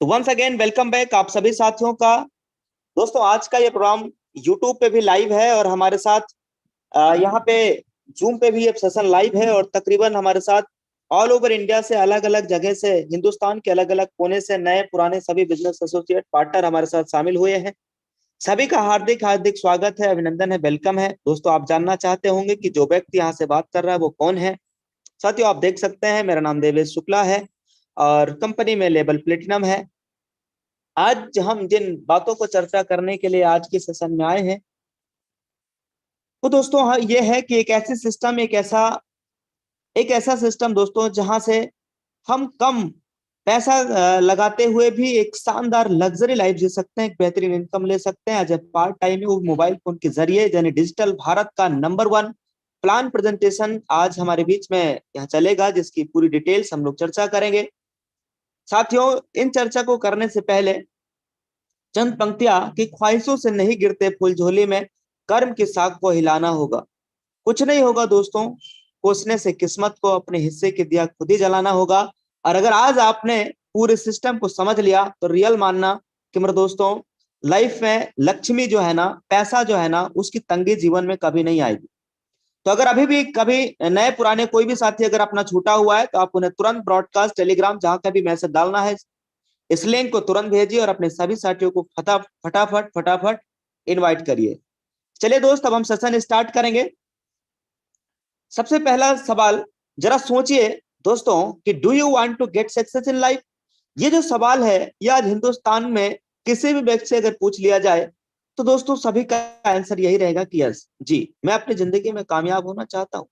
तो once again welcome back आप सभी साथियों का। दोस्तों आज का ये प्रोग्राम यूट्यूब पे भी लाइव है और हमारे साथ यहाँ पे जूम पे भी ये सेशन लाइव है और तकरीबन हमारे साथ ऑल ओवर इंडिया से अलग अलग जगह से हिंदुस्तान के अलग अलग कोने से नए पुराने सभी बिजनेस एसोसिएट पार्टनर हमारे साथ शामिल हुए हैं। सभी का हार्दिक हार्दिक स्वागत है, अभिनंदन है, वेलकम है। दोस्तों आप जानना चाहते होंगे कि जो व्यक्ति यहाँ से बात कर रहा है वो कौन है। साथियों आप देख सकते हैं मेरा नाम देवेश शुक्ला है और कंपनी में लेबल प्लेटिनम है। आज हम जिन बातों को चर्चा करने के लिए आज के सेशन में आए हैं वो दोस्तों हाँ ये है कि एक ऐसा सिस्टम दोस्तों जहां से हम कम पैसा लगाते हुए भी एक शानदार लग्जरी लाइफ जी सकते हैं, एक बेहतरीन इनकम ले सकते हैं एज ए पार्ट टाइम में, वो मोबाइल फोन के जरिए। यानी डिजिटल भारत का नंबर वन प्लान प्रेजेंटेशन आज हमारे बीच में यहाँ चलेगा, जिसकी पूरी डिटेल्स हम लोग चर्चा करेंगे। साथियों इन चर्चा को करने से पहले चंद पंक्तियां कि ख्वाहिशों से नहीं गिरते फूल झोली में, कर्म की साख को हिलाना होगा। कुछ नहीं होगा दोस्तों, कोसने से किस्मत को अपने हिस्से की दिया खुद ही जलाना होगा। और अगर आज आपने पूरे सिस्टम को समझ लिया तो रियल मानना कि मेरे दोस्तों लाइफ में लक्ष्मी जो है ना, पैसा जो है ना, उसकी तंगी जीवन में कभी नहीं आएगी। तो अगर अभी भी कभी नए पुराने कोई भी साथी अगर अपना छूटा हुआ है तो आप उन्हें तुरंत ब्रॉडकास्ट टेलीग्राम जहां का भी मैसेज डालना है इस लिंक को तुरंत भेजिए और अपने सभी साथियों को फटाफट फटाफट इनवाइट करिए। चलिए दोस्त अब हम सेशन स्टार्ट करेंगे। सबसे पहला सवाल जरा सोचिए दोस्तों कि do you want to get success in life. ये जो सवाल है ये आज हिंदुस्तान में किसी भी व्यक्ति से अगर पूछ लिया जाए तो दोस्तों सभी का आंसर यही रहेगा कि यस जी, मैं अपनी जिंदगी में कामयाब होना चाहता हूं।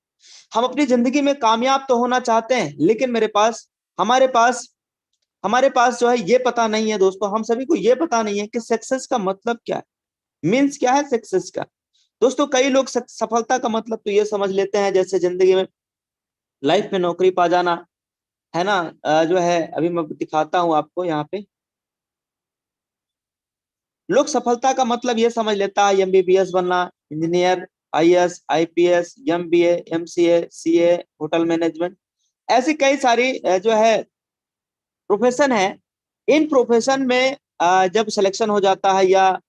हम अपनी जिंदगी में कामयाब तो होना चाहते हैं लेकिन हमारे पास हमारे पास जो है ये पता नहीं है दोस्तों, हम सभी को ये पता नहीं है कि सक्सेस का मतलब क्या है, मीन्स क्या है सक्सेस का। दोस्तों कई लोग सफलता का मतलब तो ये समझ लेते हैं जैसे जिंदगी में लाइफ में नौकरी पा जाना है ना। जो है अभी मैं दिखाता हूं आपको यहाँ पे। लोग सफलता का मतलब ये समझ लेता है एमबीबीएस बनना, engineer, IAS, IPS, MBA, MCA, CA, hotel management, ऐसी कई सारी जो है प्रोफेशन है। इन प्रोफेशन में जब सिलेक्शन हो जाता है या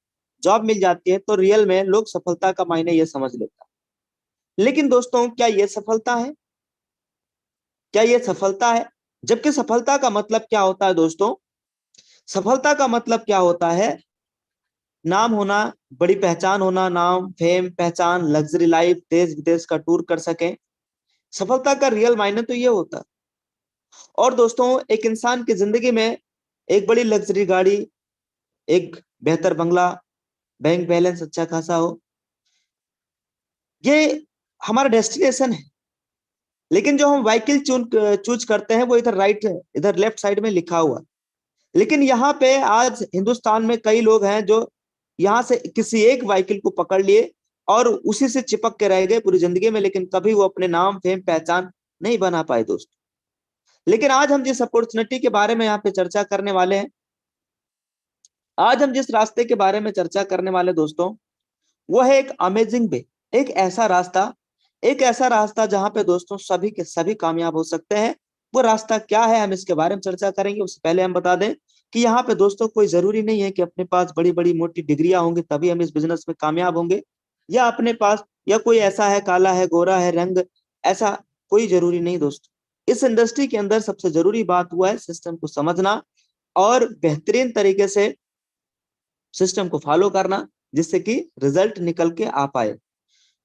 जॉब मिल जाती है तो रियल में लोग सफलता का मायने ये समझ लेता है। लेकिन दोस्तों क्या ये सफलता है? क्या ये सफलता है? जबकि सफलता का मतलब क्या होता है दोस्तों? सफलता का मतलब क्या होता है? नाम होना, बड़ी पहचान होना, नाम, फेम, पहचान, लग्जरी लाइफ, देश विदेश का टूर कर सके। सफलता का रियल मायने तो ये होता है। और दोस्तों एक इंसान की जिंदगी में एक बड़ी लग्जरी गाड़ी, एक बेहतर बंगला, बैंक बैलेंस अच्छा खासा हो, ये हमारा डेस्टिनेशन है। लेकिन जो हम व्हीकल चूज करते हैं वो इधर लेफ्ट साइड में लिखा हुआ। लेकिन यहाँ पे आज हिंदुस्तान में कई लोग हैं जो यहाँ से किसी एक व्हीकल को पकड़ लिए और उसी से चिपक के रह गए पूरी जिंदगी में, लेकिन कभी वो अपने नाम, फेम, पहचान नहीं बना पाए दोस्त। लेकिन आज हम जिस अपॉर्चुनिटी के बारे में यहाँ पे चर्चा करने वाले हैं, आज हम जिस रास्ते के बारे में चर्चा करने वाले दोस्तों, वो है एक अमेजिंग वे। एक ऐसा रास्ता एक ऐसा रास्ता जहां पे दोस्तों सभी के सभी कामयाब हो सकते हैं। वो रास्ता क्या है हम इसके बारे में चर्चा करेंगे। उससे पहले हम बता दें कि यहाँ पे दोस्तों कोई जरूरी नहीं है कि अपने पास बड़ी बड़ी मोटी डिग्रियां होंगी तभी हम इस बिजनेस में कामयाब होंगे, या अपने पास या कोई ऐसा है काला है गोरा है रंग, ऐसा कोई जरूरी नहीं दोस्तों। इस इंडस्ट्री के अंदर सबसे जरूरी बात हुआ है सिस्टम को समझना और बेहतरीन तरीके से सिस्टम को फॉलो करना, जिससे कि रिजल्ट निकल के आ पाए।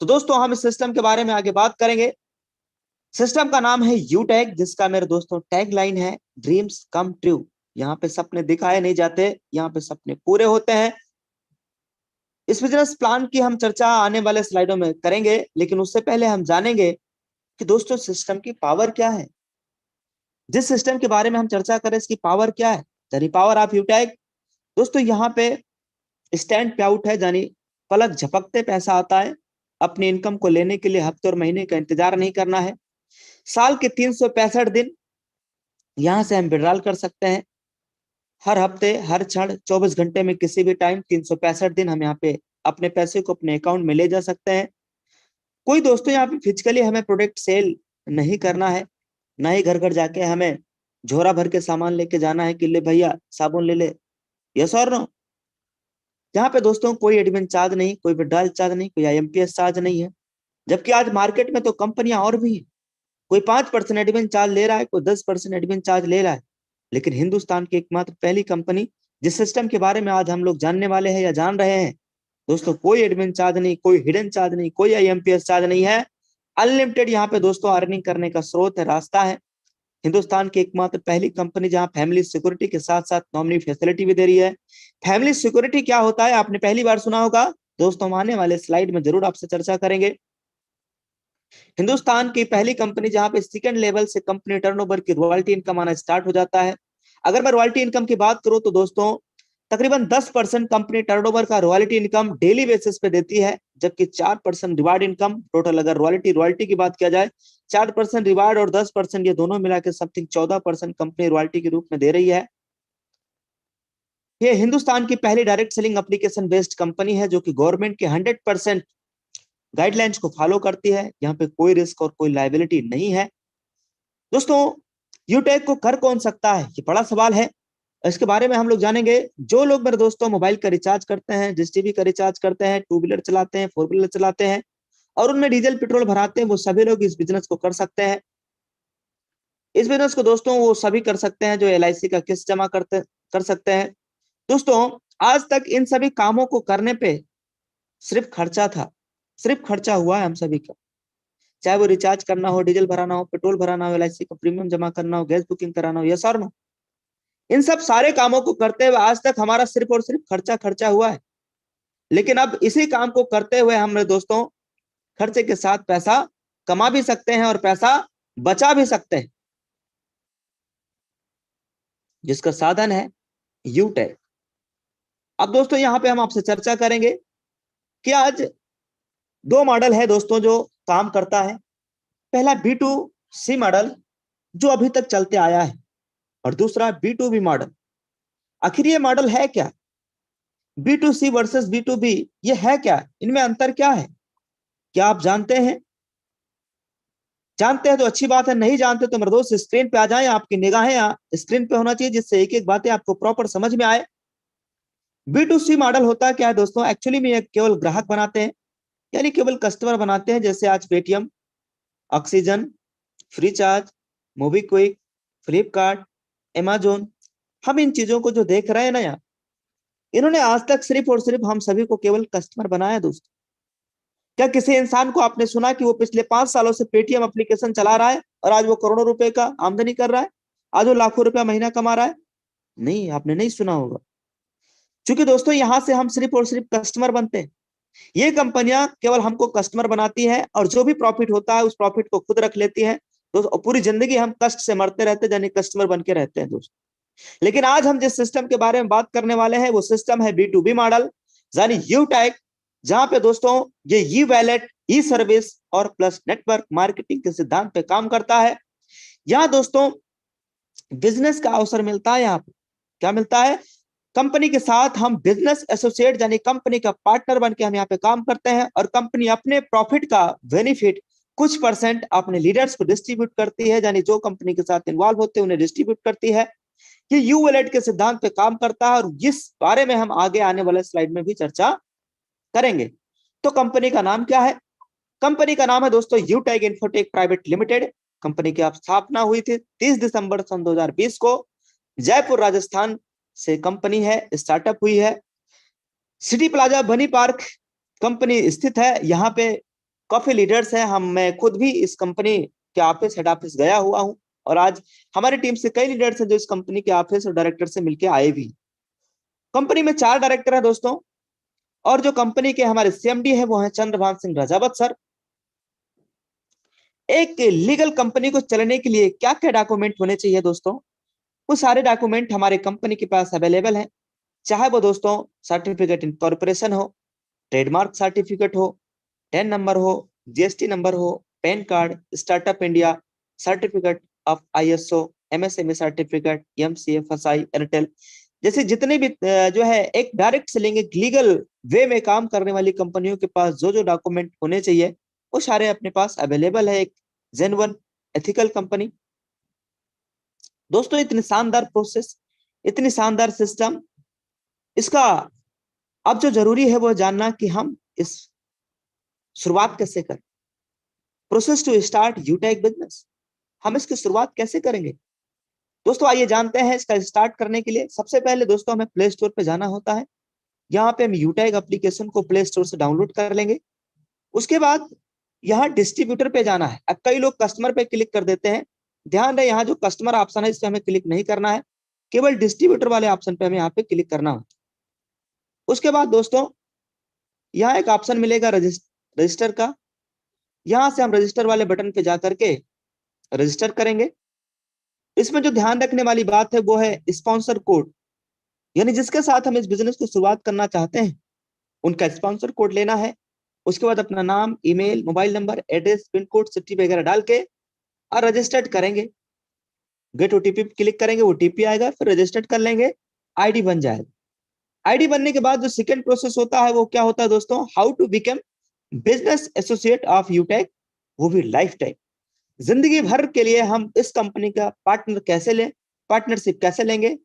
तो दोस्तों हम इस सिस्टम के बारे में आगे बात करेंगे। सिस्टम का नाम है यू टैग, जिसका मेरे दोस्तों टैग लाइन है ड्रीम्स कम ट्रू। यहाँ पे सपने दिखाए नहीं जाते, यहाँ पे सपने पूरे होते हैं। इस बिजनेस प्लान की हम चर्चा आने वाले स्लाइडों में करेंगे, लेकिन उससे पहले हम जानेंगे कि दोस्तों सिस्टम की पावर क्या है। जिस सिस्टम के बारे में हम चर्चा करें इसकी पावर क्या है, यानी पावर ऑफ यू टैग। दोस्तों यहाँ पे स्टैंड पे आउट है, यानी पलक झपकते पैसा आता है। अपनी इनकम को लेने के लिए हफ्ते और महीने का इंतजार नहीं करना है। साल के 365 दिन यहाँ से हम विड्रॉल कर सकते हैं। हर हफ्ते, हर क्षण, 24 घंटे में किसी भी टाइम 365 दिन हम यहाँ पे अपने पैसे को अपने अकाउंट में ले जा सकते हैं। कोई दोस्तों यहाँ पे फिजिकली हमें प्रोडक्ट सेल नहीं करना है, ना ही घर घर जाके हमें झोरा भर के सामान लेके जाना है कि ले भैया साबुन ले ले, यस और नो। यहाँ पे दोस्तों कोई एडमिन चार्ज नहीं, कोई विड्रॉल चार्ज नहीं, कोई आईएमपीएस चार्ज नहीं है। जबकि आज मार्केट में तो कंपनियां और भी हैं, कोई 5% एडमिन चार्ज ले रहा है, कोई 10% एडमिन चार्ज ले रहा है। लेकिन हिंदुस्तान की एकमात्र पहली कंपनी जिस सिस्टम के बारे में आज हम लोग जानने वाले हैं या जान रहे हैं दोस्तों, कोई एडमिन चार्ज नहीं, कोई हिडन चार्ज नहीं, कोई आईएमपीएस चार्ज नहीं है। अनलिमिटेड यहाँ पे दोस्तों अर्निंग करने का स्रोत है, रास्ता है। हिंदुस्तान की एकमात्र पहली कंपनी जहां फैमिली सिक्योरिटी के साथ साथ नॉमिनी फैसिलिटी भी दे रही है। फैमिली सिक्योरिटी क्या होता है आपने पहली बार सुना होगा दोस्तों, हम आने वाले स्लाइड में जरूर आपसे चर्चा करेंगे। हिंदुस्तान की पहली कंपनी जहां पे सेकंड लेवल से कंपनी टर्नओवर की रॉयल्टी इनकम आना स्टार्ट हो जाता है। अगर मैं रॉयल्टी इनकम की बात करूं तो दोस्तों तकरीबन 10% कंपनी टर्नओवर का रॉयल्टी इनकम डेली बेसिस पे देती है, जबकि 4% रिवार्ड इनकम टोटल। अगर रॉयल्टी रॉयल्टी की बात किया जाए 4% रिवार्ड और 10% ये दोनों मिला के समथिंग 14% कंपनी रॉयल्टी के रूप में दे रही है। ये हिंदुस्तान की पहली direct selling application based company है जो कि गवर्नमेंट के 100% गाइडलाइंस को फॉलो करती है। यहाँ पे कोई रिस्क और कोई लाइबिलिटी नहीं है। दोस्तों यूटेक को कर कौन सकता है, ये बड़ा सवाल है। इसके बारे में हम लोग जानेंगे। जो लोग मेरे दोस्तों मोबाइल का रिचार्ज करते हैं, डिश टीवी का रिचार्ज करते हैं, टू व्हीलर चलाते हैं, फोर व्हीलर चलाते हैं और उनमें डीजल पेट्रोल भराते हैं, वो सभी लोग इस बिजनेस को कर सकते हैं। इस बिजनेस को दोस्तों वो सभी कर सकते हैं जो एलआईसी का किस्त जमा कर सकते हैं। दोस्तों आज तक इन सभी कामों को करने पे सिर्फ खर्चा था, सिर्फ खर्चा हुआ है हम सभी का। चाहे वो रिचार्ज करना हो, डीजल भराना हो, पेट्रोल भराना हो, एलआईसी का प्रीमियम जमा करना हो, गैस बुकिंग कराना हो, यस और नो। इन सब सारे कामों को करते हुए आज तक हमारा सिर्फ और सिर्फ खर्चा खर्चा हुआ है। लेकिन अब इसी काम को करते हुए हम दोस्तों खर्चे के साथ पैसा कमा भी सकते हैं और पैसा बचा भी सकते हैं, जिसका साधन है यूटेक। अब दोस्तों यहाँ पे हम आपसे चर्चा करेंगे कि आज दो मॉडल है दोस्तों जो काम करता है। पहला B2C मॉडल जो अभी तक चलते आया है और दूसरा B2B मॉडल। आखिर ये मॉडल है क्या, B2C वर्सेस B2B, ये है क्या, इनमें अंतर क्या है, क्या आप जानते हैं? जानते हैं तो अच्छी बात है, नहीं जानते तो मेरे दोस्त स्क्रीन पे आ जाएं, आपकी निगाहें स्क्रीन पे होना चाहिए जिससे एक एक बातें आपको प्रॉपर समझ में आए। B2C मॉडल होता क्या है दोस्तों, एक्चुअली में ये केवल ग्राहक बनाते हैं, यानी केवल कस्टमर बनाते हैं। जैसे आज Paytm, oxygen, free charge, MobiKwik, Flipkart, Amazon, हम इन चीजों को जो देख रहे हैं ना यार, इन्होंने आज तक सिर्फ और सिर्फ हम सभी को केवल कस्टमर बनाया दोस्तों। क्या किसी इंसान को आपने सुना कि वो पिछले 5 सालों से पेटीएम एप्लीकेशन चला रहा है और आज वो करोड़ों रुपए का आमदनी कर रहा है, आज वो लाखों रुपया महीना कमा रहा है? नहीं, आपने नहीं सुना होगा। क्योंकि दोस्तों यहां से हम सिर्फ और सिर्फ कस्टमर बनते हैं। ये कंपनियां केवल हमको कस्टमर बनाती है और जो भी प्रॉफिट होता है उस प्रॉफिट को खुद रख लेती है दोस्तों। पूरी जिंदगी हम कष्ट से मरते रहते हैं, यानी कस्टमर बन के रहते हैं दोस्तों। लेकिन आज हम जिस सिस्टम के बारे में बात करने वाले हैं वो सिस्टम है B2B मॉडल, यानी यूटेक, जहां पे दोस्तों ये ई वैलेट, ई सर्विस और प्लस नेटवर्क मार्केटिंग के सिद्धांत पे काम करता है। यहाँ दोस्तों बिजनेस का अवसर मिलता है। यहाँ पे क्या मिलता है, कंपनी के साथ हम बिजनेस एसोसिएट यानी कंपनी का पार्टनर बन के हम यहाँ पे काम करते हैं और कंपनी अपने प्रॉफिट का बेनिफिट कुछ परसेंट अपने लीडर्स को डिस्ट्रीब्यूट करती है, यानी जो कंपनी के साथ इन्वॉल्व होते हैं उन्हें डिस्ट्रीब्यूट करती है। ये यू वैलेट के सिद्धांत पे काम करता है और इस बारे में हम आगे आने वाले स्लाइड में भी चर्चा करेंगे। तो कंपनी का नाम क्या है? कंपनी का नाम है दोस्तों यूटेक इन्फोटेक प्राइवेट लिमिटेड। कंपनी की स्थापना हुई थी 30 दिसंबर सन 2020 को। जयपुर राजस्थान से कंपनी है, स्टार्टअप हुई है। सिटी प्लाजा बनी पार्क कंपनी स्थित है। यहाँ पे काफी लीडर्स हैं, मैं खुद भी इस कंपनी के ऑफिस, हेड ऑफिस गया हुआ हूँ और आज हमारी टीम से कई लीडर्स हैं जो इस कंपनी के ऑफिस और डायरेक्टर से मिलकर आए भी। कंपनी में 4 डायरेक्टर हैं दोस्तों और जो कंपनी के हमारे सीएमडी है वो है चंद्रभान सिंह राजावत सर। एक लीगल कंपनी को चलने के लिए क्या क्या डॉक्यूमेंट होने चाहिए दोस्तों, वो सारे डॉक्यूमेंट हमारे कंपनी के पास अवेलेबल हैं। चाहे वो दोस्तों सर्टिफिकेट इन कॉर्पोरेशन हो, ट्रेडमार्क सर्टिफिकेट हो, 10 नंबर हो, जीएसटी नंबर हो, pan card, startup India certificate of ISO, MSME certificate, MCA, फसाई, एयरटेल जैसे जितने भी जो है एक डायरेक्ट सेलिंग, एक लीगल वे में काम करने वाली कंपनियों के पास जो जो डॉक्यूमेंट होने चाहिए वो सारे अपने पास अवेलेबल है। एक जेन्युइन एथिकल कंपनी। दोस्तों इतनी शानदार प्रोसेस, इतनी शानदार सिस्टम, इसका अब जो जरूरी है वो जानना कि हम इस शुरुआत कैसे करें। प्रोसेस टू स्टार्ट यूटेक बिजनेस, हम इसकी शुरुआत कैसे करेंगे। दोस्तों आइए जानते हैं इसका स्टार्ट करने के लिए। सबसे पहले दोस्तों हमें प्ले स्टोर पे जाना होता है। यहाँ पे हम यूटेक एप्लीकेशन को प्ले स्टोर से डाउनलोड कर लेंगे। उसके बाद यहाँ डिस्ट्रीब्यूटर पे जाना है। अब कई लोग कस्टमर पे क्लिक कर देते हैं, ध्यान रहे यहाँ जो कस्टमर ऑप्शन है इस पे हमें क्लिक नहीं करना है, केवल डिस्ट्रीब्यूटर वाले ऑप्शन पे हमें यहाँ पे क्लिक करना होता है। उसके बाद दोस्तों यहाँ एक ऑप्शन मिलेगा रजिस्टर का, यहाँ से हम रजिस्टर वाले बटन पे जाकर के रजिस्टर करेंगे। इसमें जो ध्यान रखने वाली बात है वो है स्पॉन्सर कोड, यानी जिसके साथ हम इस बिजनेस को शुरुआत करना चाहते हैं उनका स्पॉन्सर कोड लेना है। उसके बाद अपना नाम, email, mobile number, address, pin code, city वगैरह डाल के और रजिस्टर्ड करेंगे। गेट ओटीपी क्लिक करेंगे, ओटीपी आएगा, फिर रजिस्टर्ड कर लेंगे, आईडी बन जाएगा। आईडी बनने के बाद जो सेकंड प्रोसेस होता है वो क्या होता है दोस्तों, how to become business associate of Utech, वो भी लाइफ टाइम, जिंदगी भर के लिए हम इस कंपनी का पार्टनर कैसे लें, पार्टनरशिप कैसे लेंगे।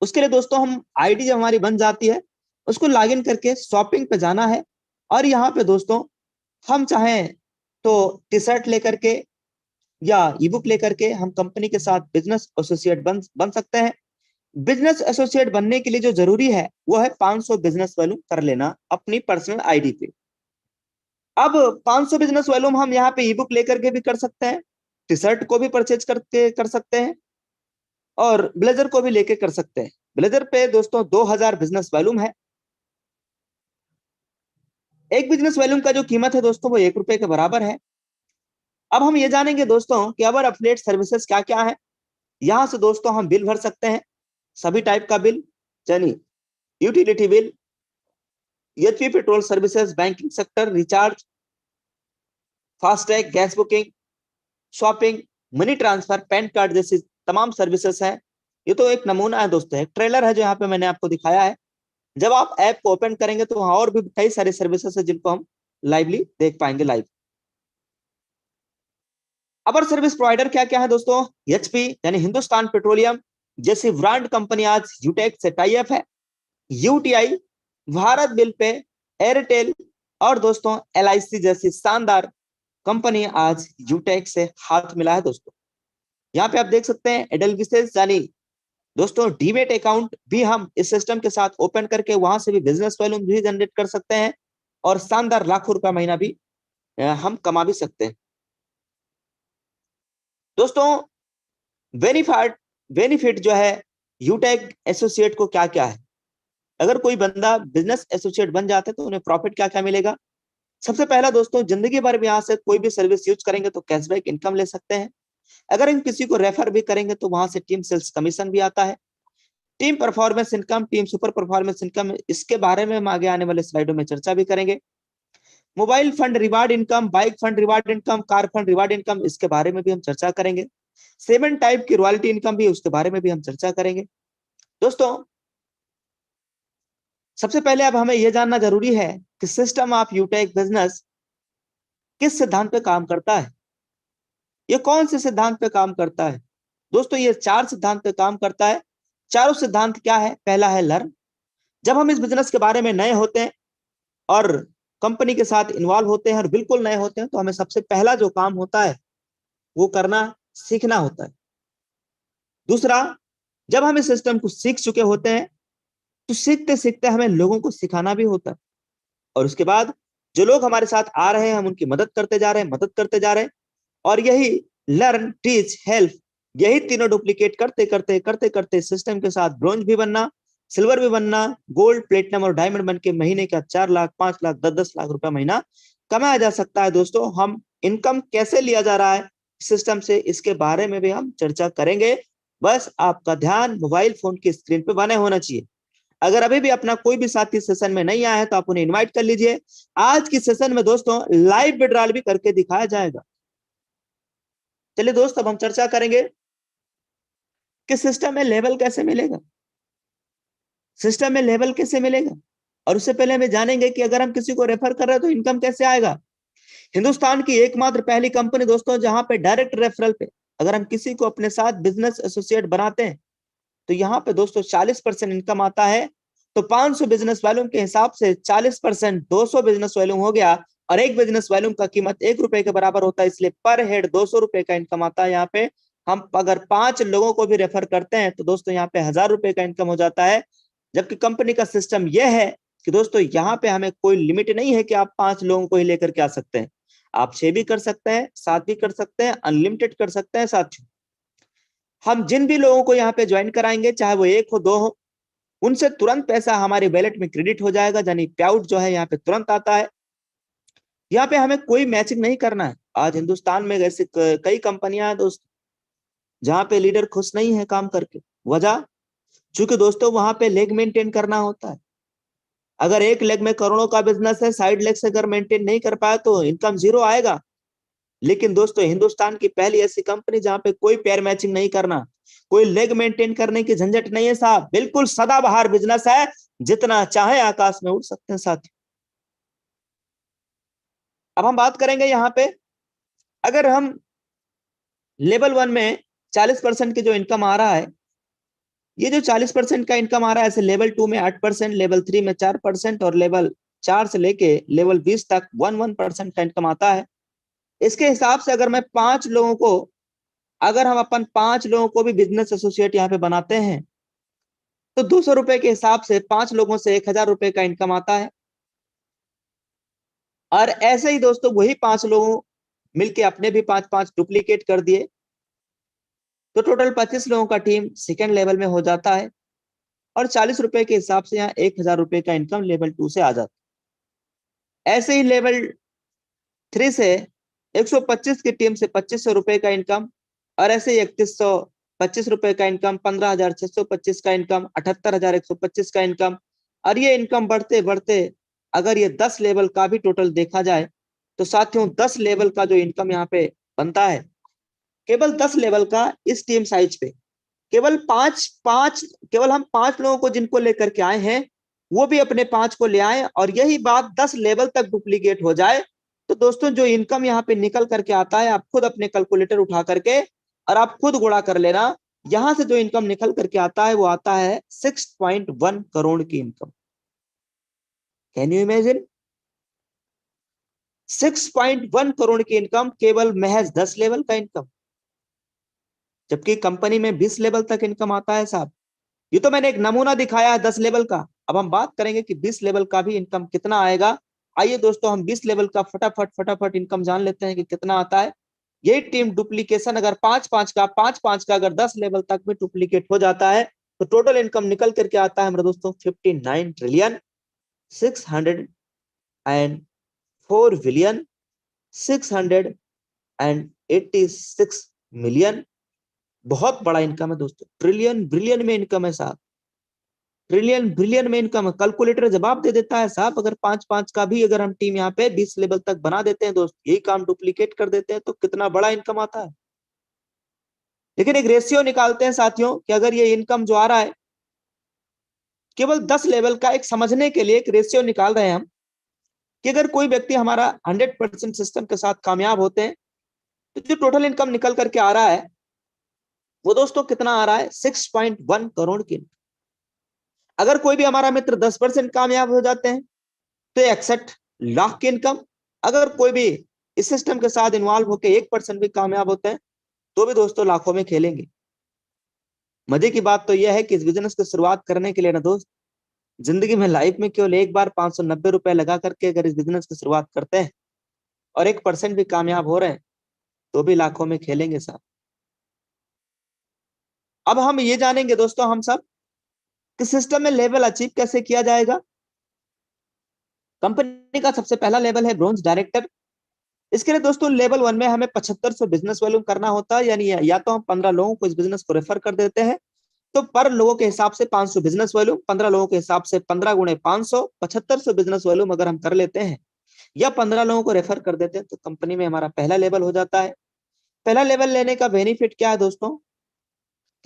उसके लिए दोस्तों हम आईडी जब हमारी बन जाती है उसको लॉगिन करके शॉपिंग पे जाना है और यहाँ पे दोस्तों हम चाहें तो टी शर्ट लेकर के या ई बुक लेकर के हम कंपनी के साथ बिजनेस एसोसिएट बन सकते हैं। बिजनेस एसोसिएट बनने के लिए जो जरूरी है वो है 500 बिजनेस वैल्यू कर लेना अपनी पर्सनल आईडी पे। अब 500 बिजनेस वैल्यू हम यहाँ पे ई बुक लेकर के भी कर सकते हैं, टी शर्ट को भी परचेज करके कर सकते हैं और ब्लेजर को भी लेके कर सकते हैं। ब्लेजर पे दोस्तों 2000 बिजनेस वॉल्यूम है। एक बिजनेस वॉल्यूम का जो कीमत है दोस्तों वो 1 रुपए के बराबर है। अब हम ये जानेंगे दोस्तों कि अवर अफिलिएट सर्विसेज क्या क्या है। यहां से दोस्तों हम बिल भर सकते हैं, सभी टाइप का बिल, यानी utility bill, HP petrol services, banking sector, recharge, FASTag, gas booking, shopping, money transfer, pan card जैसी तमाम सर्विसेज हैं। ये तो एक नमूना है दोस्तों, एक ट्रेलर है जो यहाँ पे मैंने आपको दिखाया है। जब आप ऐप को ओपन करेंगे तो वहां और भी कई सारे सर्विसेज है जिनको हम लाइवली देख पाएंगे लाइव। अबर सर्विस प्रोवाइडर क्या क्या है दोस्तों, एचपी यानी हिंदुस्तान पेट्रोलियम जैसी ब्रांड कंपनी आज यूटेक से टाई अप है। UTI, Bharat bill pay, Airtel और दोस्तों एलआईसी जैसी शानदार कंपनी आज यूटेक से हाथ मिला है दोस्तों। यहाँ पे आप देख सकते हैं एडलविसेस यानी दोस्तों डीमेट अकाउंट भी हम इस सिस्टम के साथ ओपन करके वहां से भी बिजनेस वॉल्यूम भी जनरेट कर सकते हैं और शानदार लाखों रुपया महीना भी हम कमा भी सकते हैं दोस्तों। बेनिफिट जो है यूटेक एसोसिएट को क्या क्या है, अगर कोई बंदा बिजनेस एसोसिएट बन जाता है तो उन्हें प्रॉफिट क्या क्या मिलेगा। सबसे पहला दोस्तों जिंदगी भर में यहाँ से कोई भी सर्विस यूज करेंगे तो कैशबैक इनकम ले सकते हैं। अगर हम किसी को रेफर भी करेंगे तो वहां से टीम सेल्स कमीशन भी आता है। Team performance income, team super performance income, इसके बारे में हम आगे आने वाले स्लाइडों में चर्चा भी करेंगे। Mobile fund reward income, bike fund reward income, car fund reward income, इसके बारे में भी हम चर्चा करेंगे। 7 टाइप की रॉयल्टी इनकम भी, उसके बारे में भी हम चर्चा करेंगे दोस्तों। सबसे पहले अब हमें यह जानना जरूरी है कि सिस्टम ऑफ यूटेक बिजनेस किस सिद्धांत पे काम करता है, ये कौन से सिद्धांत पे काम करता है दोस्तों। ये 4 सिद्धांत पे काम करता है। चारों सिद्धांत क्या है, पहला है लर्न, जब हम इस बिजनेस के बारे में नए होते हैं और कंपनी के साथ इन्वॉल्व होते हैं और बिल्कुल नए होते हैं तो हमें सबसे पहला जो काम होता है वो करना सीखना होता है। दूसरा, जब हम इस सिस्टम को सीख चुके होते हैं तो सीखते सीखते हमें लोगों को सिखाना भी होता है और उसके बाद जो लोग हमारे साथ आ रहे हैं हम उनकी मदद करते जा रहे हैं और यही लर्न, टीच, हेल्प, यही तीनों डुप्लीकेट करते सिस्टम के साथ ब्रोंज भी बनना, सिल्वर भी बनना, गोल्ड, प्लेटिनम और डायमंड बन के महीने का 4 लाख, 5 लाख, 10 लाख रुपया महीना कमाया जा सकता है दोस्तों। हम इनकम कैसे लिया जा रहा है सिस्टम से, इसके बारे में भी हम चर्चा करेंगे। बस आपका ध्यान मोबाइल फोन की स्क्रीन पे बने होना चाहिए। अगर अभी भी अपना कोई भी साथी सेशन में नहीं आया है तो आप उन्हें इन्वाइट कर लीजिए। आज की सेशन में दोस्तों लाइव विड्रॉल भी करके दिखाया जाएगा। चलिए दोस्त अब हम चर्चा करेंगे कि सिस्टम में लेवल कैसे मिलेगा, सिस्टम में लेवल कैसे मिलेगा और उससे पहले हमें जानेंगे कि अगर हम किसी को रेफर कर रहे हैं तो इनकम कैसे आएगा। हिंदुस्तान की एकमात्र पहली कंपनी दोस्तों जहां पे डायरेक्ट रेफरल पे अगर हम किसी को अपने साथ बिजनेस एसोसिएट बनाते हैं तो यहाँ पे दोस्तों 40% इनकम आता है। तो 500 बिजनेस वॉल्यूम के हिसाब से 40% 200 बिजनेस वॉल्यूम हो गया, और एक बिजनेस वॉल्यूम का कीमत 1 रुपए के बराबर होता है, इसलिए पर हेड 200 रुपए का इनकम आता है। यहाँ पे हम अगर 5 लोगों को भी रेफर करते हैं तो दोस्तों यहाँ पे 1000 रुपए का इनकम हो जाता है। जबकि कंपनी का सिस्टम यह है कि दोस्तों यहाँ पे हमें कोई लिमिट नहीं है कि आप 5 लोगों को ही लेकर के आ सकते हैं, आप 6 भी कर सकते हैं, 7 भी कर सकते हैं, अनलिमिटेड कर सकते हैं। साथियों, हम जिन भी लोगों को यहाँ पे ज्वाइन कराएंगे, चाहे वो 1 हो 2 हो, उनसे तुरंत पैसा हमारी वैलेट में क्रेडिट हो जाएगा, यानी पे आउट जो है यहाँ पे तुरंत आता है। यहाँ पे हमें कोई मैचिंग नहीं करना है। आज हिंदुस्तान में ऐसे कई कंपनियां हैं दोस्त जहाँ पे लीडर खुश नहीं है काम करके। वजह, चूंकि दोस्तों वहां पे लेग मेंटेन करना होता है। अगर एक लेग में करोड़ों का बिजनेस है, साइड लेग से अगर मेंटेन नहीं कर पाया तो इनकम जीरो आएगा। लेकिन दोस्तों हिंदुस्तान की पहली ऐसी कंपनी जहां पे कोई पेयर मैचिंग नहीं करना, कोई लेग मेंटेन करने की झंझट नहीं है साहब, बिल्कुल सदाबहार बिजनेस है, जितना चाहे आकाश में उड़ सकते हैं साथी। अब हम बात करेंगे यहाँ पे, अगर हम लेवल 1 में 40% की जो इनकम आ रहा है, ये जो 40% का इनकम आ रहा है, ऐसे लेवल 2 में 8%, लेवल 3 में 4%, और लेवल 4 से लेके लेवल 20 तक 1% का इनकम आता है। इसके हिसाब से अगर मैं 5 लोगों को, अगर हम अपन 5 लोगों को भी बिजनेस एसोसिएट यहाँ पे बनाते हैं तो 200 रुपए के हिसाब से 5 लोगों से 1000 रुपए का इनकम आता है। और ऐसे ही दोस्तों वही 5 लोगों मिलके अपने भी 5-5 डुप्लीकेट कर दिए तो टोटल 25 लोगों का टीम सेकेंड लेवल में हो जाता है, और 40 रुपए के हिसाब से यहाँ 1000 रुपए का इनकम लेवल 2 से आ जाता है। ऐसे ही लेवल 3 से 125 की टीम से 2500 रुपए का इनकम, और ऐसे ही 3125 रुपए का इनकम, 15625 का इनकम, 78125 का इनकम। और ये इनकम बढ़ते बढ़ते अगर ये 10 लेवल का भी टोटल देखा जाए तो साथियों 10 लेवल का जो इनकम यहाँ पे बनता है, केवल 10 लेवल का इस टीम साइज पे केवल केवल हम 5 लोगों को जिनको लेकर के आए हैं वो भी अपने 5 को ले आए, और यही बात 10 लेवल तक डुप्लीकेट हो जाए तो दोस्तों जो इनकम यहाँ पे निकल करके आता है, आप खुद अपने कैलकुलेटर उठा करके और आप खुद गुणा कर लेना। यहां से जो इनकम निकल करके आता है वो आता है 6.1 करोड़ की income. Can you imagine, 6.1 crore की इनकम, केवल महज 10 लेवल का इनकम, जबकि कंपनी में 20 लेवल तक इनकम आता है साहब। ये तो मैंने एक नमूना दिखाया है 10 लेवल का। अब हम बात करेंगे कि 20 लेवल का भी इनकम कितना आएगा। आइए दोस्तों हम 20 लेवल का फटाफट फटाफट इनकम जान लेते हैं कि कितना आता है। यही टीम डुप्लीकेशन अगर 5-5 का अगर 10 लेवल तक भी डुप्लीकेट हो जाता है तो टोटल इनकम निकल करके आता है हमारे दोस्तों 59 ट्रिलियन 604 बिलियन 686 मिलियन। बहुत बड़ा इनकम है दोस्तों, ट्रिलियन बिलियन में इनकम है साहब, ट्रिलियन बिलियन में इनकम है। कैलकुलेटर जवाब दे देता है साहब, अगर 5-5 का भी अगर हम टीम यहाँ पे 20 लेवल तक बना देते हैं दोस्त, यही काम डुप्लीकेट कर देते हैं तो कितना बड़ा इनकम आता है। लेकिन एक रेशियो निकालते हैं साथियों कि अगर ये इनकम जो आ रहा है केवल 10 लेवल का, एक समझने के लिए एक रेशियो निकाल रहे हैं हम कि अगर कोई व्यक्ति हमारा 100% सिस्टम के साथ कामयाब होते हैं तो जो टोटल इनकम निकल करके आ रहा है वो दोस्तों कितना आ रहा है 6.1 करोड़ की। अगर कोई भी हमारा मित्र 10% कामयाब हो जाते हैं तो 61 लाख की इनकम। अगर कोई भी इस सिस्टम के साथ इन्वॉल्व होकर 1% भी कामयाब होते हैं तो भी दोस्तों लाखों में खेलेंगे। मजे की बात तो यह है कि इस बिजनेस की शुरुआत करने के लिए ना दोस्त, जिंदगी में लाइफ में केवल एक बार 590 रुपए लगा करके अगर इस बिजनेस की शुरुआत करते हैं और 1% भी कामयाब हो रहे हैं तो भी लाखों में खेलेंगे साहब। अब हम ये जानेंगे दोस्तों हम सब कि सिस्टम में लेवल अचीव कैसे किया जाएगा। कंपनी का सबसे पहला लेवल है ब्रोंज डायरेक्टर। इसके लिए दोस्तों लेवल 1 में हमें 7500 बिजनेस वॉल्यूम करना होता है, यानी या तो हम 15 लोगों को इस बिजनेस को रेफर कर देते हैं तो पर लोगों के हिसाब से 500 बिजनेस वॉल्यूम, 15 लोगों के हिसाब से 15 गुणे 500, 7500 बिजनेस वॉल्यूम अगर हम कर लेते हैं या 15 लोगों को रेफर कर देते हैं तो कंपनी में हमारा पहला लेवल हो जाता है। पहला लेवल लेने का बेनिफिट क्या है दोस्तों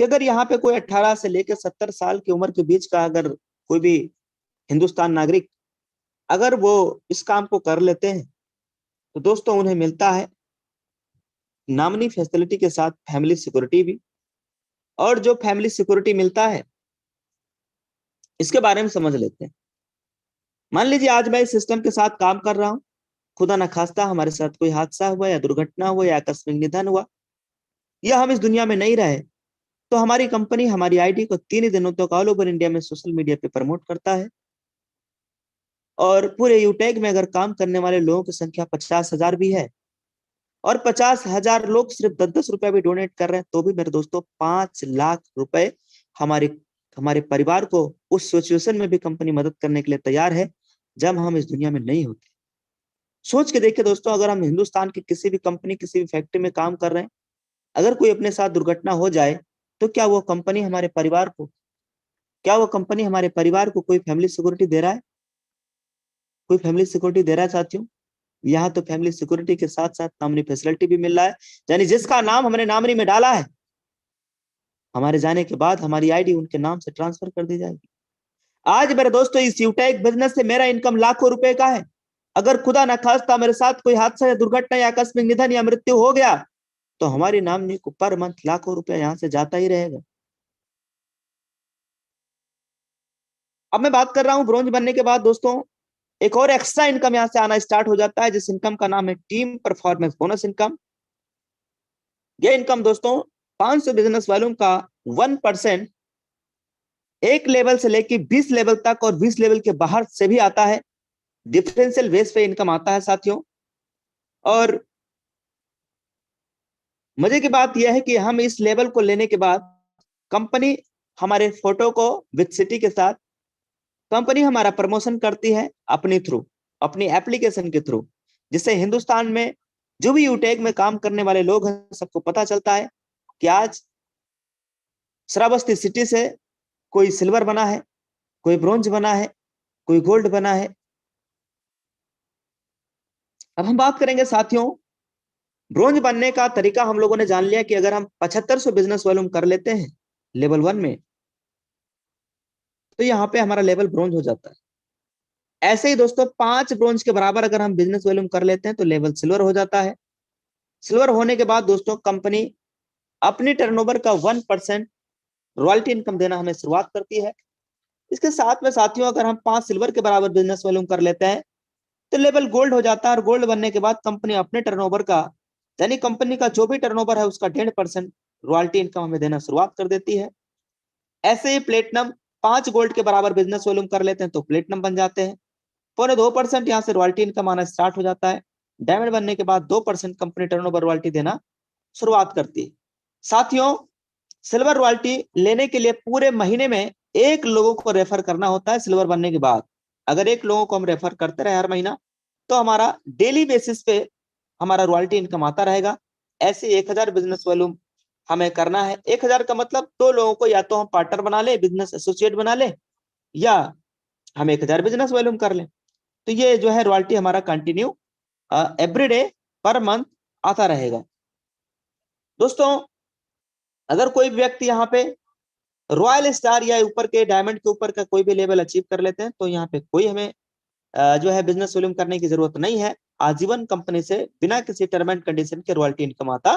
कि अगर यहाँ पे कोई 18 से लेकर 70 साल की उम्र के बीच का अगर कोई भी हिंदुस्तान नागरिक अगर वो इस काम को कर लेते हैं तो दोस्तों उन्हें मिलता है नॉमिनी फैसिलिटी के साथ फैमिली सिक्योरिटी भी। और जो फैमिली सिक्योरिटी मिलता है इसके बारे में समझ लेते हैं। मान लीजिए आज मैं इस सिस्टम के साथ काम कर रहा हूं, खुदा न खास्ता हमारे साथ कोई हादसा हुआ या दुर्घटना हुआ या आकस्मिक निधन हुआ या हम इस दुनिया में नहीं रहे, तो हमारी कंपनी हमारी आईडी को 3 दिनों तक ऑल ओवर इंडिया में सोशल मीडिया पे प्रमोट करता है। और पूरे यूटेक में अगर काम करने वाले लोगों की संख्या 50,000 भी है और 50,000 लोग सिर्फ 10-10 रुपया भी डोनेट कर रहे हैं, तो भी मेरे दोस्तों 5 लाख रुपए हमारे हमारे परिवार को उस सिचुएशन में भी कंपनी मदद करने के लिए तैयार है जब हम इस दुनिया में नहीं होते। सोच के देखिए दोस्तों, अगर हम हिंदुस्तान की किसी भी कंपनी किसी भी फैक्ट्री में काम कर रहे हैं, अगर कोई अपने साथ दुर्घटना हो जाए तो क्या वो कंपनी हमारे परिवार को कोई फैमिली सिक्योरिटी दे रहा है? कोई फैमिली सिक्योरिटी दे रहा है साथियों? यहाँ तो फैमिली सिक्योरिटी के साथ साथ नॉमिनी फैसिलिटी भी मिल रहा है, यानी जिसका नाम हमने नॉमिनी में डाला है, हमारे जाने के बाद हमारी आईडी उनके नाम से ट्रांसफर कर दी जाएगी। आज मेरे दोस्तों इस यूटेक बिजनेस से मेरा इनकम लाखों रुपए का है। अगर खुदा न खास्ता मेरे साथ कोई हादसा या दुर्घटना या आकस्मिक निधन या मृत्यु हो गया तो हमारी नॉमिनी को पर मंथ लाखों रुपया यहाँ से जाता ही रहेगा। अब मैं बात कर रहा हूं ब्रोंज बनने के बाद दोस्तों एक और एक्स्ट्रा इनकम यहां से आना स्टार्ट हो जाता है, जिस इनकम का नाम है टीम परफॉर्मेंस बोनस इनकम। ये इनकम दोस्तों 500 बिजनेस वालों का 1% एक लेवल से लेकर 20 लेवल तक और 20 लेवल के बाहर से भी आता है। डिफरेंशियल बेस पे इनकम आता है साथियों। और मजे की बात यह है कि हम इस लेवल को लेने के बाद कंपनी हमारे फोटो को विद सिटी के साथ कंपनी हमारा प्रमोशन करती है अपनी एप्लीकेशन के थ्रू, जिससे हिंदुस्तान में जो भी यूटेक में काम करने वाले लोग हैं सबको पता चलता है कि आज श्रावस्ती सिटी से कोई सिल्वर बना है, कोई ब्रोंज बना है, कोई गोल्ड बना है। अब हम बात करेंगे साथियों, ब्रोंज बनने का तरीका हम लोगों ने जान लिया कि अगर हम 7500 बिजनेस वॉल्यूम कर लेते हैं लेवल 1 में, तो यहाँ पे हमारा लेवल ब्रोंज हो जाता है। ऐसे ही दोस्तों 5 ब्रोंज के बराबर अगर हम बिजनेस वॉल्यूम कर लेते हैं तो लेवल सिल्वर हो जाता है। सिल्वर होने के बाद दोस्तों कंपनी अपनी टर्नओवर का 1% रॉयल्टी इनकम देना हमें शुरुआत करती है। इसके साथ में साथियों अगर हम 5 सिल्वर के बराबर बिजनेस वॉल्यूम कर लेते हैं तो लेवल गोल्ड हो जाता है। और गोल्ड बनने के बाद कंपनी अपने टर्नओवर का यानी कंपनी का जो भी टर्नओवर है उसका 1.5% रॉयल्टी इनकम हमें देना शुरुआत कर देती है। ऐसे ही प्लेटिनम 5 गोल्ड के बराबर बिजनेस वॉल्यूम कर लेते हैं तो प्लेटिनम बन जाते हैं। 2% यहाँ से रॉयल्टी इनकम आना स्टार्ट हो जाता है। डायमंड बनने के बाद 2% कंपनी टर्नओवर रॉयल्टी देना शुरुआत करती है। साथियों सिल्वर रॉयल्टी लेने के लिए पूरे महीने में एक लोगों को रेफर करना होता है। सिल्वर बनने के बाद अगर एक लोगों को हम रेफर करते रहे हर महीना तो हमारा डेली बेसिस पे हमारा रॉयल्टी इनकम आता रहेगा। ऐसे 1000 बिजनेस वॉल्यूम हमें करना है। 1000 का मतलब 2 लोगों को या तो हम पार्टनर बना ले, बिजनेस एसोसिएट बना ले, या हम 1000 बिजनेस वॉल्यूम कर लें। तो ये जो है रॉयल्टी हमारा continue every day per month आता रहेगा। दोस्तों अगर कोई व्यक्ति यहाँ पे रॉयल स्टार या ऊपर के डायमंड के ऊपर का कोई भी लेवल अचीव कर लेते हैं तो यहाँ पे कोई हमें जो है बिजनेस वॉल्यूम करने की जरूरत नहीं है। आजीवन कंपनी से बिना किसी टर्म एंड कंडीशन के रॉयल्टी इनकम आता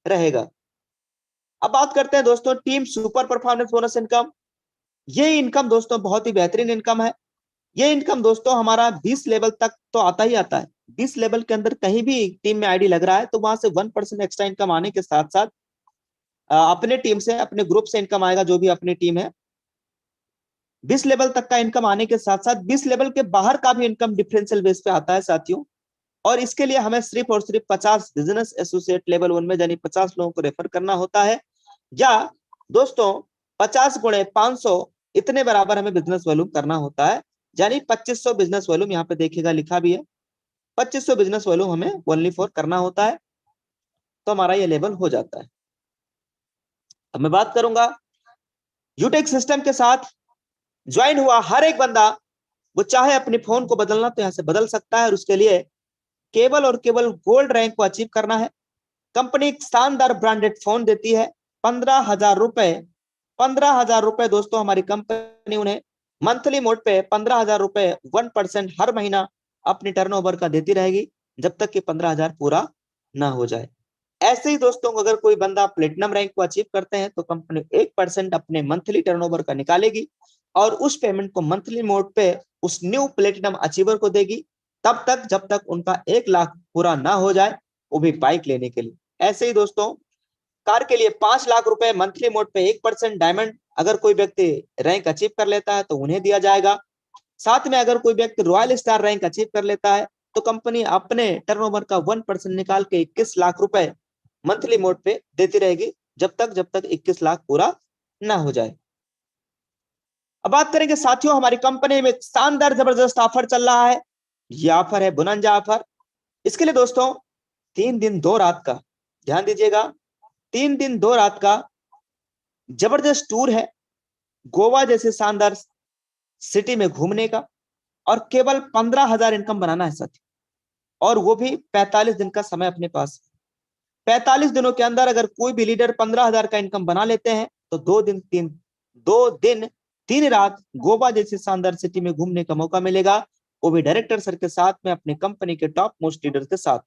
रहेगा। अब बात करते हैं दोस्तों team super performance bonus income. ये इनकम दोस्तों बहुत ही बेहतरीन इनकम है। ये इनकम दोस्तों हमारा 20 लेवल तक तो आता ही आता है। 20 लेवल के अंदर कहीं भी टीम में आईडी लग रहा है तो वहां से 1% एक्स्ट्रा इनकम आने के साथ साथ अपने टीम से अपने ग्रुप से इनकम आएगा जो भी अपनी टीम है। 20 लेवल तक का इनकम आने के साथ साथ 20 लेवल के बाहर का भी इनकम डिफरेंशियल बेस पे आता है साथियों। और इसके लिए हमें सिर्फ और सिर्फ 50 बिजनेस एसोसिएट लेवल 1 में यानी 50 लोगों को रेफर करना होता है, या दोस्तों 50 गुणे 500 इतने बराबर हमें बिजनेस वॉल्यूम करना होता है, यानी 2500 बिजनेस वॉल्यूम यहाँ पे देखिएगा लिखा भी है 2500 बिजनेस वॉल्यूम हमें ओनली फॉर करना होता है तो हमारा ये लेवल हो जाता है। अब मैं बात करूंगा यूटेक सिस्टम के साथ ज्वाइन हुआ हर एक बंदा वो चाहे अपने फोन को बदलना तो यहाँ से बदल सकता है और उसके लिए केवल और केवल गोल्ड रैंक को अचीव करना है। कंपनी शानदार ब्रांडेड फोन देती है 15,000 रुपए। 15,000 रुपए दोस्तों हमारी कंपनी उन्हें मंथली मोड पे 15,000 रुपए 1% हर महीना अपनी टर्नओवर का देती रहेगी जब तक कि 15,000 पूरा ना हो जाए। ऐसे ही दोस्तों अगर कोई बंदा प्लेटिनम रैंक को अचीव करते हैं तो कंपनी 1% अपने मंथली टर्नओवर का निकालेगी और उस पेमेंट को मंथली मोड पे उस न्यू प्लेटिनम अचीवर को देगी, तब तक जब तक उनका 1 लाख पूरा ना हो जाए, वो भी बाइक लेने के लिए। ऐसे ही दोस्तों कार के लिए 5 लाख रुपए मंथली मोड पे 1% डायमंड अगर कोई व्यक्ति रैंक अचीव कर लेता है तो उन्हें दिया जाएगा। साथ में अगर कोई व्यक्ति रॉयल स्टार रैंक अचीव कर लेता है तो कंपनी अपने टर्नओवर का 1% निकाल के 21 लाख रुपए मंथली मोड पे देती रहेगी जब तक 21 लाख पूरा ना हो जाए। अब बात करेंगे साथियों, हमारी कंपनी में शानदार जबरदस्त ऑफर चल रहा है। ये ऑफर है बोनंजा ऑफर। इसके लिए दोस्तों 3 दिन 2 रात का, ध्यान दीजिएगा, 3 दिन 2 रात का जबरदस्त टूर है गोवा जैसे शानदार सिटी में घूमने का, और केवल 15,000 इनकम बनाना है साथी, और वो भी 45 दिन का समय अपने पास। 45 दिनों के अंदर अगर कोई भी लीडर 15,000 का इनकम बना लेते हैं तो 2 दिन 3 रात गोवा जैसी शानदार सिटी में घूमने का मौका मिलेगा, वो भी डायरेक्टर सर के साथ में, अपनी कंपनी के टॉप मोस्ट लीडर के साथ।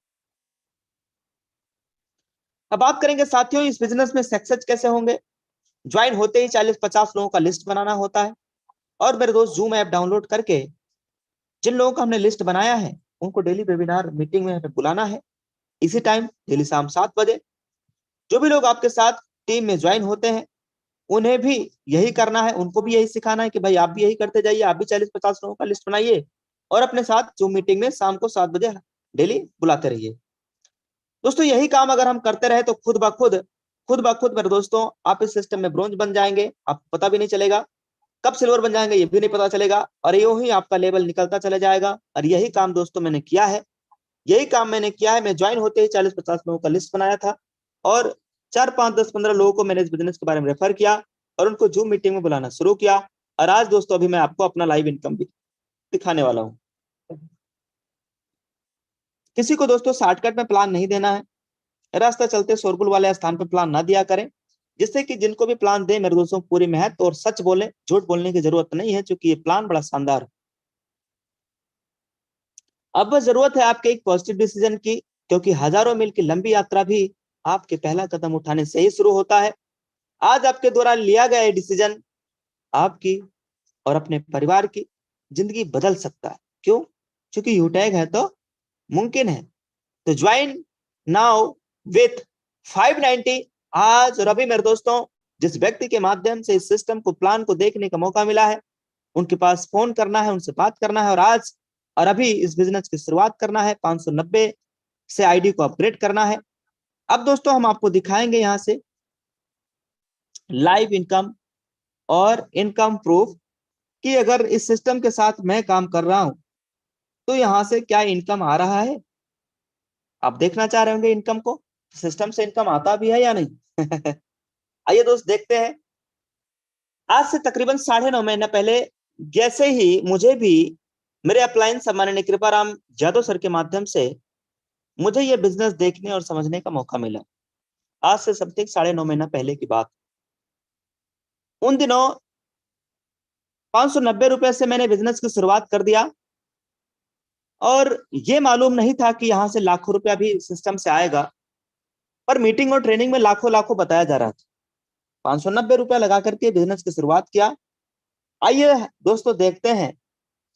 अब बात करेंगे साथियों इस बिजनेस में सक्सेस कैसे होंगे। ज्वाइन होते ही 40-50 लोगों का लिस्ट बनाना होता है, और मेरे दोस्त जूम ऐप डाउनलोड करके जिन लोगों का हमने लिस्ट बनाया है उनको डेली वेबिनार मीटिंग में हमें बुलाना है, इसी टाइम डेली शाम 7 बजे। जो भी लोग आपके साथ टीम में ज्वाइन होते हैं उन्हें भी यही करना है, उनको भी यही सिखाना है कि भाई आप भी यही करते जाइए, आप भी 40-50 लोगों का लिस्ट बनाइए और अपने साथ जूम मीटिंग में शाम को 7 बजे डेली बुलाते रहिए। दोस्तों यही काम अगर हम करते रहे तो खुद ब खुद मेरे दोस्तों आप इस सिस्टम में ब्रोंज बन जाएंगे, आपको पता भी नहीं चलेगा, कब सिल्वर बन जाएंगे ये भी नहीं पता चलेगा, और यूं ही आपका लेवल निकलता चला जाएगा। और यही काम दोस्तों मैंने किया है, मैं ज्वाइन होते ही 40-50 लोगों का लिस्ट बनाया था और 4-5-10-15 लोगों को मैंने इस बिजनेस के बारे में रेफर किया और उनको जूम मीटिंग में बुलाना शुरू किया। और आज दोस्तों अभी मैं आपको अपना लाइव इनकम भी दिखाने वाला हूँ। किसी को दोस्तों शॉर्टकट में प्लान नहीं देना है, रास्ता चलते शोरगुल वाले स्थान पर प्लान ना दिया करें, जिससे कि जिनको भी प्लान दे मेरे दोस्तों पूरी मेहनत और सच बोले, झूठ बोलने की जरूरत नहीं है, क्योंकि ये प्लान बड़ा शानदार है। अब जरूरत है आपके एक पॉजिटिव डिसीजन की, क्योंकि हजारों मील की लंबी यात्रा भी आपके पहला कदम उठाने से ही शुरू होता है। आज आपके द्वारा लिया गया डिसीजन आपकी और अपने परिवार की जिंदगी बदल सकता है। क्यों? क्योंकि यूटैग है तो मुमकिन है। तो ज्वाइन नाउ विथ 590 आज और अभी मेरे दोस्तों, जिस व्यक्ति के माध्यम से इस सिस्टम को प्लान को देखने का मौका मिला है उनके पास फोन करना है, उनसे बात करना है और आज और अभी इस बिजनेस की शुरुआत करना है। 590 से आईडी को अपग्रेड करना है। अब दोस्तों हम आपको दिखाएंगे यहां से लाइव इनकम और इनकम प्रूफ कि अगर इस सिस्टम के साथ मैं काम कर रहा हूं तो यहां से क्या इनकम आ रहा है। आप देखना चाह रहे होंगे इनकम को, सिस्टम से इनकम आता भी है या नहीं। आइए दोस्त देखते हैं। आज से तकरीबन 9.5 महीने पहले जैसे ही मुझे भी मेरे अपलाइन सम्माननीय कृपाराम जादव सर के माध्यम से मुझे ये बिजनेस देखने और समझने का मौका मिला, आज से समथिंग 9.5 महीना पहले की बात। उन दिनों 590 रुपए से मैंने बिजनेस की शुरुआत कर दिया और ये मालूम नहीं था कि यहां से लाखों रुपया भी सिस्टम से आएगा, पर मीटिंग और ट्रेनिंग में लाखों लाखों बताया जा रहा था। 590 रुपया लगा करके बिजनेस की शुरुआत किया। आइए दोस्तों देखते हैं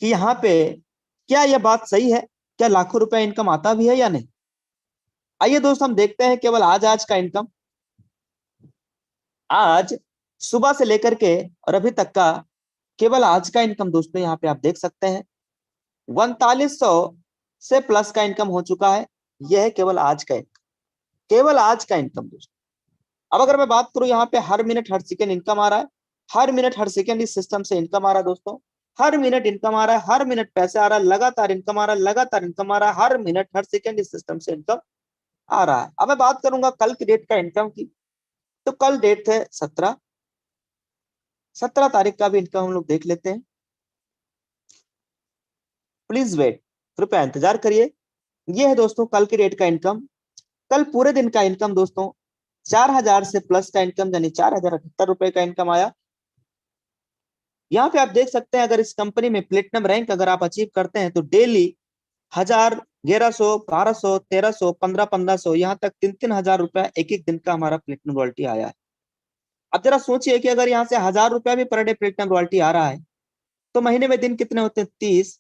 कि यहाँ पे क्या यह बात सही है, क्या लाखों रुपया इनकम आता भी है या नहीं। आइए दोस्तों हम देखते हैं केवल आज का इनकम, आज सुबह से लेकर के और अभी तक का केवल आज का इनकम दोस्तों यहाँ पे आप देख सकते हैं 4100 से प्लस का इनकम हो चुका है। यह है केवल आज का इनकम, केवल आज का इनकम दोस्तों। अब अगर मैं बात करूं यहाँ पे हर मिनट हर सेकंड इनकम आ रहा है, हर मिनट हर सेकंड इस सिस्टम से इनकम आ रहा है दोस्तों, हर मिनट इनकम आ रहा है, हर मिनट पैसे आ रहा है, लगातार इनकम आ रहा है, लगातार इनकम आ रहा है, हर मिनट हर सेकंड इस सिस्टम से इनकम आ रहा है। अब मैं बात करूंगा कल की डेट का इनकम की, तो कल डेट है 17 तारीख का भी इनकम हम लोग देख लेते हैं। प्लीज वेट, कृपया इंतजार करिए। ये है दोस्तों कल की डेट का इनकम, कल पूरे दिन का इनकम दोस्तों 4,000 से प्लस का इनकम यानी 4,078 रुपए का इनकम आया। यहाँ पे आप देख सकते हैं अगर इस कंपनी में प्लेटिनम रैंक अगर आप अचीव करते हैं तो डेली 1,000 1100, 1200, 1300, 1500, यहाँ तक 3-3 हजार रुपया एक एक दिन का हमारा प्लेटिनम रॉयल्टी आया है। अब जरा सोचिए कि अगर यहाँ से 1000 रुपया भी पर डे प्लेटिनम रॉयल्टी आ रहा है तो महीने में दिन कितने होते हैं? 30।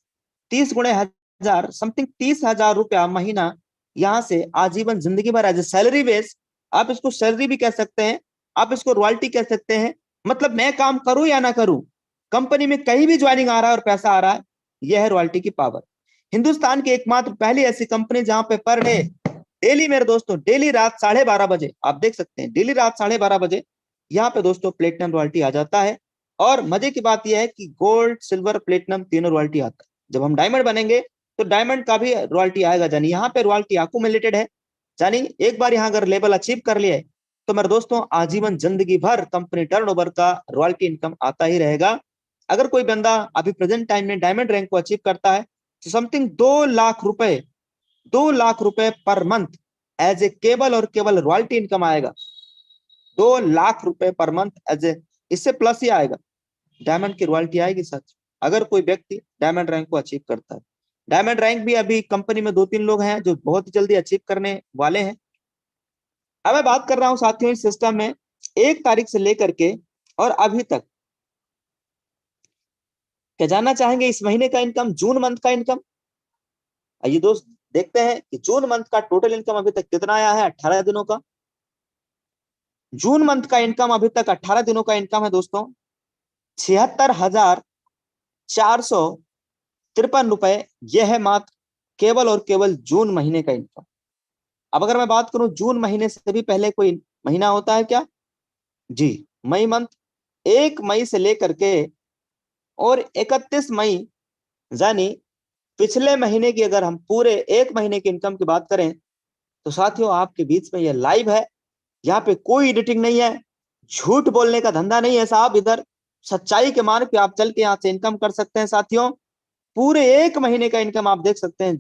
30 गुणे 1000, समथिंग 30 हजार रुपया महीना यहाँ से आजीवन जिंदगी भर एज ए सैलरी बेस। आप इसको सैलरी भी कह सकते हैं, आप इसको रॉयल्टी कह सकते हैं। मतलब मैं काम करूं या ना करूं, कंपनी में कहीं भी ज्वाइनिंग आ रहा है और पैसा आ रहा है, यह है रॉयल्टी की पावर। हिंदुस्तान की एकमात्र पहली ऐसी कंपनी जहां पे पर डे डेली, मेरे दोस्तों, डेली रात 12:30 बजे, आप देख सकते हैं डेली रात 12:30 बजे यहाँ पे दोस्तों प्लेटिनम रॉयल्टी आ जाता है। और मजे की बात यह है कि गोल्ड, सिल्वर, प्लेटिनम तीनों रॉयल्टी आता है। जब हम डायमंड बनेंगे तो डायमंड का भी रॉयल्टी आएगा। जानी यहाँ पे रॉयल्टी अक्यूमुलेटेड है। जानी एक बार यहाँ अगर लेवल अचीव कर लिया है तो मेरे दोस्तों आजीवन जिंदगी भर कंपनी टर्नओवर का रॉयल्टी इनकम आता ही रहेगा। अगर कोई बंदा अभी प्रेजेंट टाइम में डायमंड रैंक को अचीव करता है तो समथिंग 2 लाख रुपए, 2 लाख रुपए पर मंथ एज ए केवल और केवल रॉयल्टी इनकम आएगा। 2 लाख रुपए पर मंथ एज ए, इससे प्लस ही आएगा, डायमंड की रॉयल्टी आएगी सच, अगर कोई व्यक्ति डायमंड रैंक को अचीव करता है। डायमंड रैंक भी अभी कंपनी में 2-3 लोग हैं जो बहुत जल्दी अचीव करने वाले हैं। अब मैं बात कर रहा हूं साथियों इस सिस्टम में 1 तारीख से लेकर के और अभी तक, क्या जानना चाहेंगे इस महीने का इनकम, जून मंथ का इनकम? आइए दोस्त देखते हैं कि जून मंथ का टोटल इनकम अभी तक कितना आया है 18 दिनों का। जून मंथ का इनकम अभी तक 18 दिनों का इनकम है दोस्तों 76,453 रुपए। यह है मात्र केवल और केवल जून महीने का इनकम। अब अगर मैं बात करूं जून महीने से भी पहले कोई महीना होता है क्या? जी, मई मंथ। 1 मई से लेकर के और 31 मई, यानी पिछले महीने की अगर हम पूरे 1 महीने की इनकम की बात करें तो साथियों आपके बीच में यह लाइव है। यहाँ पे कोई एडिटिंग नहीं है, झूठ बोलने का धंधा नहीं है साहब। इधर सच्चाई के मार्ग पे आप चल के यहाँ से इनकम कर सकते हैं साथियों। पूरे 1 महीने का इनकम आप देख सकते हैं,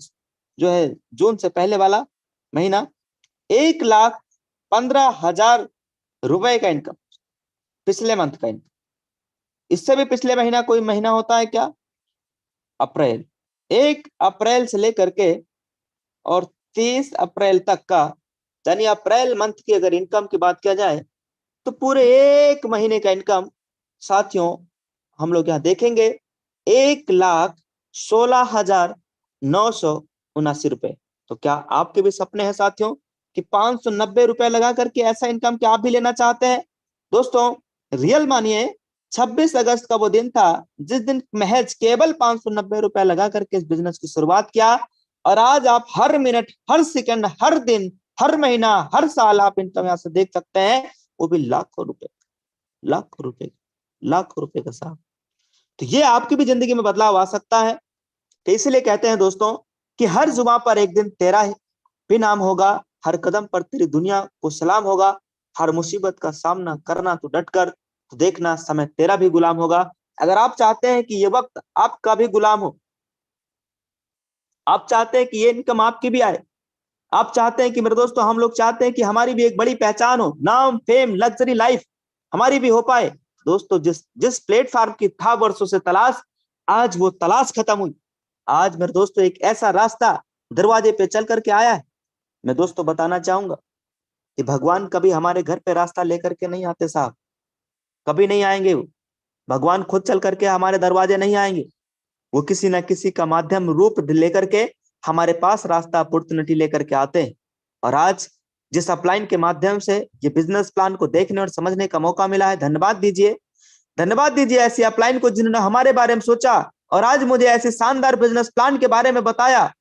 जो है जून से पहले वाला महीना 1,15,000 रुपए का इनकम, पिछले मंथ का इनकम। इससे भी पिछले महीना कोई महीना होता है क्या? अप्रैल। 1 अप्रैल से लेकर के और 30 अप्रैल तक का, यानी अप्रैल मंथ की अगर इनकम की बात किया जाए तो पूरे 1 महीने का इनकम साथियों हम लोग यहाँ देखेंगे 1,16,979 रुपए। तो क्या आपके भी सपने हैं साथियों कि 590 रुपए लगा करके ऐसा इनकम क्या आप भी लेना चाहते हैं? दोस्तों रियल मानिए, 26 अगस्त का वो दिन था जिस दिन महज केवल 590 रुपए लगा करके इस बिजनेस की शुरुआत किया। और आज आप हर मिनट, हर सेकंड, हर दिन, हर महीना, हर साल आप इनकम यहाँ से देख सकते हैं, वो भी लाखों रुपए, लाखों रुपए, लाखों रुपए का साहब। तो ये आपकी भी जिंदगी में बदलाव आ सकता है। तो इसलिए कहते हैं दोस्तों कि हर जुबां पर एक दिन तेरा भी नाम होगा, हर कदम पर तेरी दुनिया को सलाम होगा, हर मुसीबत का सामना करना तो डट कर, तो देखना समय तेरा भी गुलाम होगा। अगर आप चाहते हैं कि ये वक्त आपका भी गुलाम हो, आप चाहते हैं कि ये इनकम आपकी भी आए, आप चाहते हैं कि मेरे दोस्तों, हम लोग चाहते हैं कि हमारी भी एक बड़ी पहचान हो, नाम, फेम, लग्जरी लाइफ हमारी भी हो पाए, दोस्तों जिस जिस प्लेटफॉर्म की था वर्षों से तलाश, आज वो तलाश खत्म हुई। आज मेरे दोस्तों एक ऐसा रास्ता दरवाजे पे चल करके आया है। मैं दोस्तों बताना चाहूंगा कि भगवान कभी हमारे घर पे रास्ता लेकर के नहीं आते साहब, कभी नहीं आएंगे वो। भगवान खुद चल करके हमारे दरवाजे नहीं आएंगे, वो किसी ना किसी का माध्यम रूप लेकर के हमारे पास रास्ता अपॉर्चुनिटी लेकर के आते हैं। और आज जिस अपलाइन के माध्यम से ये बिजनेस प्लान को देखने और समझने का मौका मिला है, धन्यवाद दीजिए, धन्यवाद दीजिए ऐसी अपलाइन को जिन्होंने हमारे बारे में सोचा और आज मुझे ऐसे शानदार बिजनेस प्लान के बारे में बताया,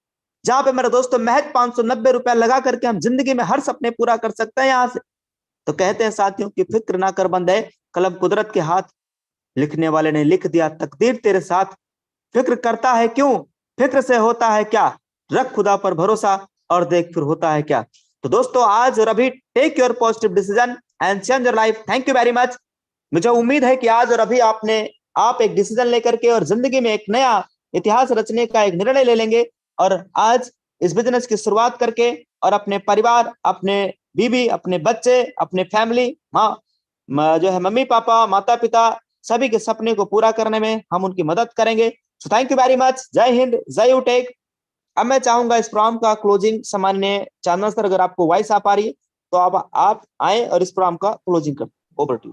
जहां पे मेरे दोस्तों महज 590 रुपया लगा करके हम जिंदगी में हर सपने पूरा कर सकते हैं यहाँ से। तो कहते हैं साथियों की फिक्र ना कर बंदे, कलम कुदरत के हाथ, लिखने वाले ने लिख दिया तकदीर तेरे साथ। फिक्र करता है क्यों, फिक्र से होता है क्या, रख खुदा पर भरोसा और देख फिर होता है क्या। तो दोस्तों आज और अभी take your positive decision and change your life. Thank you very much. मुझे उम्मीद है कि आज और अभी आप एक डिसीजन लेकर के और जिंदगी में एक नया इतिहास रचने का एक निर्णय ले लेंगे और आज इस बिजनेस की शुरुआत करके और अपने परिवार, अपने बीवी, अपने बच्चे, अपने फैमिली, जो है मम्मी पापा, माता पिता, सभी के सपने को पूरा करने में हम उनकी मदद करेंगे। So thank you very much. जय हिंद, जय यूटेक। अब मैं चाहूंगा इस प्रोग्राम का क्लोजिंग सामान्य चांदना सर, अगर आपको वॉइस आ पा रही है तो आप आए और इस प्रोग्राम का क्लोजिंग कर। Over to.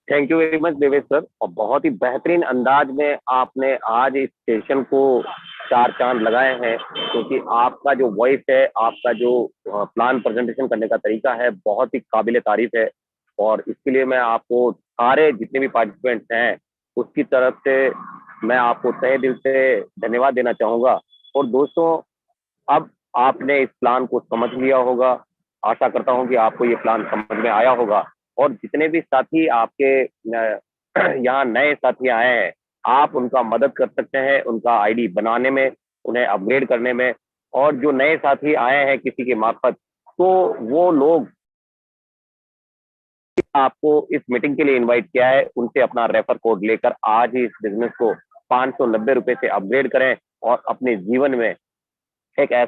Thank you very much Devesh sir, और बहुत ही बेहतरीन अंदाज में आपने आज इस सेशन को चार चांद लगाए हैं, क्योंकि आपका जो वॉइस है, आपका जो प्लान प्रेजेंटेशन करने का तरीका है, बहुत ही काबिल तारीफ है। और इसके लिए मैं आपको सारे जितने भी पार्टिसिपेंट्स हैं उसकी तरफ से मैं आपको तहे दिल से धन्यवाद देना चाहूंगा। और दोस्तों, अब आपने इस प्लान को समझ लिया होगा, आशा करता हूं कि आपको ये प्लान समझ में आया होगा। और जितने भी साथी आपके यहाँ नए साथी आए हैं, आप उनका मदद कर सकते हैं उनका आईडी बनाने में, उन्हें अपग्रेड करने में। और जो नए साथी आए हैं किसी के मार्फत, तो वो लोग आपको इस मीटिंग के लिए इनवाइट किया है, उनसे अपना रेफर कोड लेकर आज ही इस बिजनेस को ₹590 से अपग्रेड करें और अपने जीवन में एक ऐसा